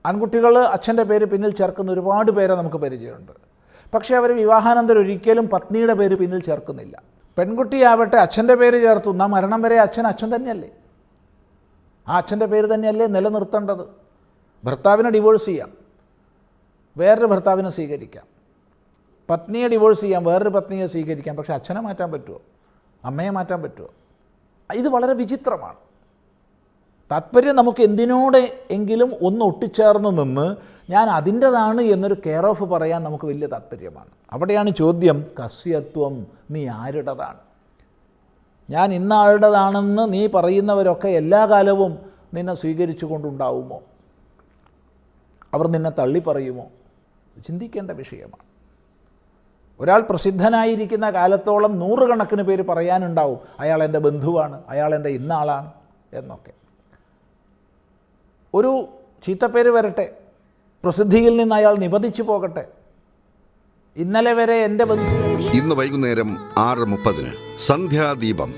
ആൺകുട്ടികൾ അച്ഛൻ്റെ പേര് പിന്നിൽ ചേർക്കുന്ന ഒരുപാട് പേരെ നമുക്ക് പരിചയമുണ്ട്. പക്ഷേ അവർ വിവാഹാനന്തരം ഒരിക്കലും പത്നിയുടെ പേര് പിന്നിൽ ചേർക്കുന്നില്ല. പെൺകുട്ടിയാവട്ടെ അച്ഛൻ്റെ പേര് ചേർത്തു, എന്നാൽ മരണം വരെ അച്ഛൻ തന്നെയല്ലേ, ആ അച്ഛൻ്റെ പേര് തന്നെയല്ലേ നിലനിർത്തേണ്ടത്. ഭർത്താവിനെ ഡിവോഴ്സ് ചെയ്യാം, വേറൊരു ഭർത്താവിനെ സ്വീകരിക്കാം. പത്നിയെ ഡിവോഴ്സ് ചെയ്യാം, വേറൊരു പത്നിയെ സ്വീകരിക്കാം. പക്ഷേ അച്ഛനെ മാറ്റാൻ പറ്റുമോ? അമ്മയെ മാറ്റാൻ പറ്റുമോ? ഇത് വളരെ വിചിത്രമാണ്. താത്പര്യം നമുക്ക് എന്തിനോട് എങ്കിലും ഒന്ന് ഒട്ടിച്ചേർന്ന് നിന്ന് ഞാൻ അതിൻ്റെതാണ് എന്നൊരു കെയർ ഓഫ് പറയാൻ നമുക്ക് വലിയ താത്പര്യമാണ്. അവിടെയാണ് ചോദ്യം, കസ്യത്വം, നീ ആരുടേതാണ്? ഞാൻ ഇന്ന ആളുടേതാണെന്ന് നീ പറയുന്നവരൊക്കെ എല്ലാ കാലവും നിന്നെ സ്വീകരിച്ചു കൊണ്ടുണ്ടാവുമോ? അവർ നിന്നെ തള്ളി പറയുമോ? ചിന്തിക്കേണ്ട വിഷയമാണ്. ഒരാൾ പ്രസിദ്ധനായിരിക്കുന്ന കാലത്തോളം നൂറുകണക്കിന് പേര് പറയാനുണ്ടാവും, അയാൾ എൻ്റെ ബന്ധുവാണ്, അയാൾ എൻ്റെ ഇന്ന ആളാണ് എന്നൊക്കെ. ഒരു ചീത്തപ്പേര് വരട്ടെ, പ്രസിദ്ധിയിൽ നിന്ന് അയാൾ നിപതിച്ചു പോകട്ടെ, ഇന്നലെ വരെ എൻ്റെ ബന്ധു. ഇന്ന് വൈകുന്നേരം 6:30 സന്ധ്യാദീപം.